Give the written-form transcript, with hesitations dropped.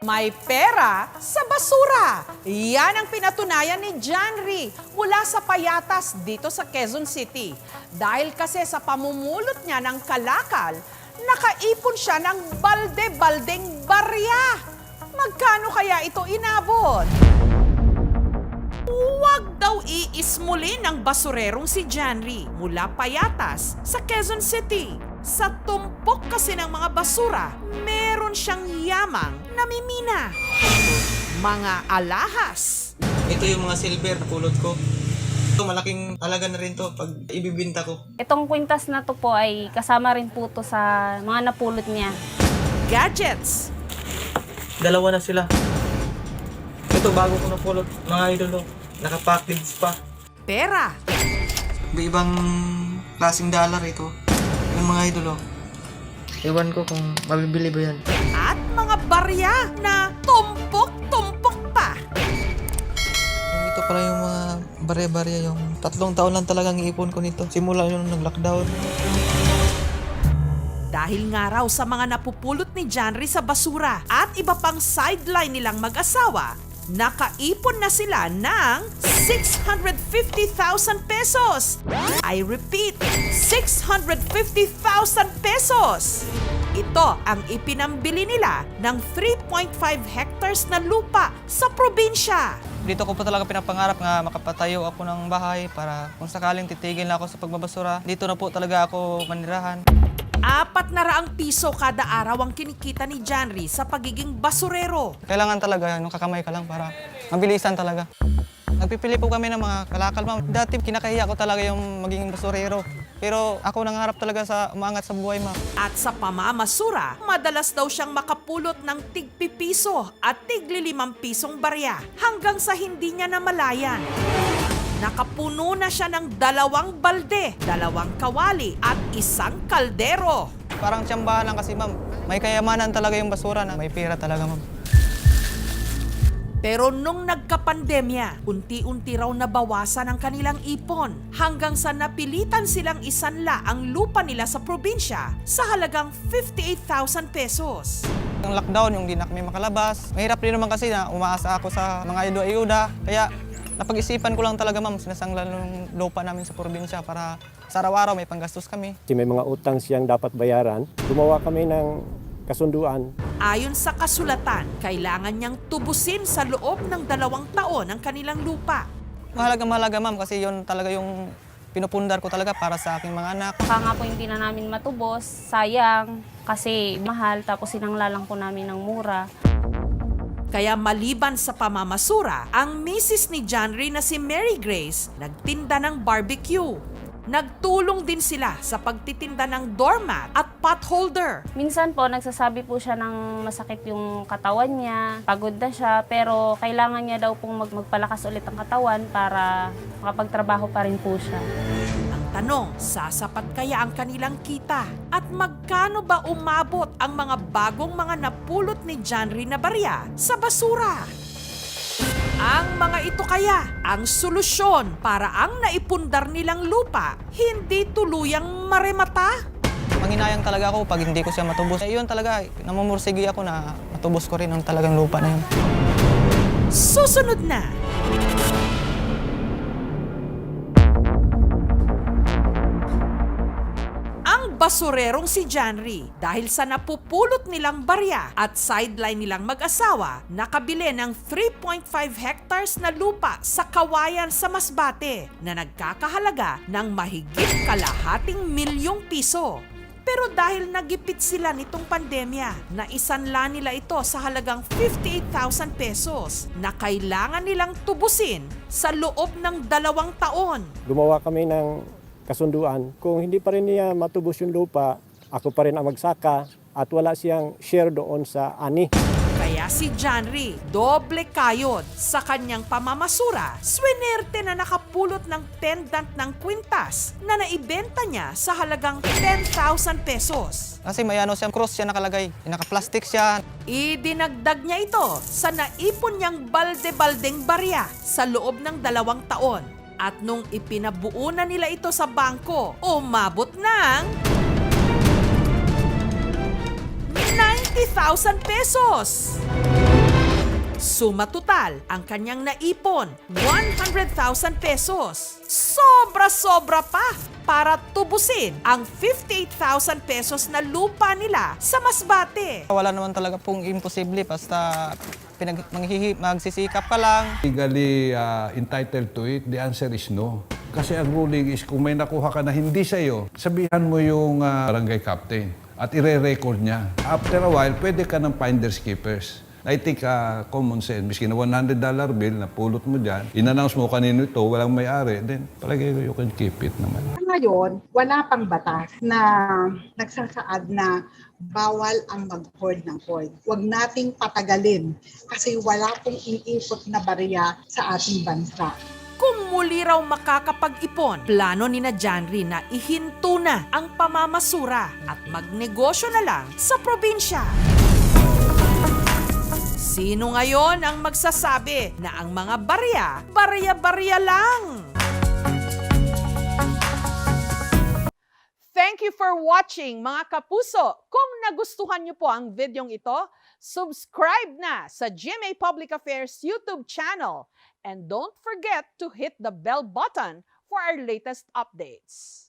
May pera sa basura. Yan ang pinatunayan ni Janry mula sa Payatas dito sa Quezon City. Dahil kasi sa pamumulot niya ng kalakal, nakaipon siya ng balde-baldeng barya. Magkano kaya ito inabot? Huwag daw iismuli ng basurerong si Janry mula Payatas sa Quezon City. Sa tumpok kasi ng mga basura, meron siyang yamang namimina. Mga alahas. Ito yung mga silver na pulot ko. Ito, malaking halaga na rin to pag ibibinta ko. Itong kwintas na to po ay kasama rin po to sa mga napulot niya. Gadgets. Dalawa na sila. Ito, bago ko napulot, mga idol. Nakapackage pa. Pera. Iba-ibang klaseng dollar ito. Yung mga idol. Ewan ko kung mabibili ba yan. At mga barya na tumpok-tumpok pa. Ito pala yung mga barya-barya. Yung 3 taon lang talagang iipon ko nito. Simula yung nag-lockdown. Dahil nga raw sa mga napupulot ni Janry sa basura at iba pang sideline nilang mag-asawa, nakaipon na sila ng 650,000 pesos. I repeat, 650,000 pesos. Ito ang ipinambili nila ng 3.5 hectares na lupa sa probinsya. Dito ko po talaga pinapangarap nga makapatayo ako ng bahay para kung sakaling titigil na ako sa pagbabasura, dito na po talaga ako manirahan. 400 piso kada araw ang kinikita ni Janry sa pagiging basurero. Kailangan talaga yung kakamay ka lang para mabilisan talaga. Nagpipili po kami ng mga kalakal, ma'am. Dati kinakahiya ko talaga yung maging basurero. Pero ako nangarap talaga sa umangat sa buhay, ma'am. At sa pamamasura, madalas daw siyang makapulot ng tig-pipiso at tig-5 pisong barya hanggang sa hindi niya namalayan. Nakapuno na siya ng 2 balde, 2 kawali at 1 kaldero. Parang tiyambahan lang kasi, ma'am. May kayamanan talaga yung basura na may pera talaga, ma'am. Pero nung nagkapandemya, unti-unti raw nabawasan ang kanilang ipon hanggang sa napilitan silang isanla ang lupa nila sa probinsya sa halagang 58,000 pesos. Yung lockdown, yung di na kami makalabas. Mahirap din naman kasi na umaasa ako sa mga ayuda-ayuda. Kaya napag-isipan ko lang talaga, ma'am, sinasanglan ng lupa namin sa probinsya para sa araw-araw may panggastos kami. Kasi may mga utang siyang dapat bayaran, gumawa kami ng kasunduan. Ayon sa kasulatan, kailangan niyang tubusin sa loob ng 2 taon ang kanilang lupa. Mahalaga, ma'am, kasi yun talaga yung pinupundar ko talaga para sa aking mga anak. Baka nga po hindi na namin matubos, sayang, kasi mahal, tapos sinangla lang po namin ng mura. Kaya maliban sa pamamasura, ang misis ni Janry na si Mary Grace nagtinda ng barbecue. Nagtulong din sila sa pagtitinda ng doormat at pot holder. Minsan po, nagsasabi po siya ng masakit yung katawan niya, pagod na siya, pero kailangan niya daw pong magpalakas ulit ang katawan para makapagtrabaho pa rin po siya. Ang tanong, sasapat kaya ang kanilang kita? At magkano ba umabot ang mga bagong mga napulot ni Janry na barya sa basura? Ang mga ito kaya ang solusyon para ang naipundar nilang lupa hindi tuluyang maremata? Manginayang talaga ako pag hindi ko siya matubos. Yun talaga, namumursigi ako na matubos ko rin ang talagang lupa na yun. Susunod na! Basurerong si Janry dahil sa napupulot nilang barya at sideline nilang mag-asawa, nakabili ng 3.5 hectares na lupa sa Kawayan sa Masbate na nagkakahalaga ng mahigit ₱250,000. Pero dahil nagipit sila nitong pandemya, naisanla nila ito sa halagang 58,000 pesos na kailangan nilang tubusin sa loob ng 2 taon. Gumawa kami ng kasunduan. Kung hindi pa rin niya matubos yung lupa, ako pa rin ang magsaka at wala siyang share doon sa ani. Kaya si Janry, doble kayod sa kanyang pamamasura, swinerte na nakapulot ng pendant ng kwintas na naibenta niya sa halagang 10,000 pesos. Kasi may ano siyang cross siya nakalagay, naka-plastic siya. Idinagdag niya ito sa naipon niyang balde-baldeng barya sa loob ng 2 taon. At nung ipinabuo na nila ito sa bangko, umabot ng 90,000 pesos. Suma total, ang kanyang naipon, 100,000 pesos. Sobra-sobra pa para tubusin ang 58,000 pesos na lupa nila sa Masbate. Wala naman talaga pong imposible basta magsisikap ka lang. Legally entitled to it, the answer is no. Kasi ang ruling is kung may nakuha ka na hindi sa'yo, sabihan mo yung barangay captain at ire-record niya. After a while, pwede ka ng finders keepers. I think common sense, miski na $100 bill na pulot mo dyan, in-announce mo kanino ito, walang may-ari, then palagay ko you can keep it naman. Ngayon, wala pang batas na nagsasaad na bawal ang mag-hoard ng hoard. Huwag nating patagalin kasi wala pong iikot na barya sa ating bansa. Kung muli raw makakapag-ipon, plano ni na Janry na ihinto na ang pamamasura at magnegosyo na lang sa probinsya. Sino ngayon ang magsasabi na ang mga barya-barya lang? Thank you for watching, mga kapuso. Kung nagustuhan niyo po ang videong ito, subscribe na sa GMA Public Affairs YouTube channel. And don't forget to hit the bell button for our latest updates.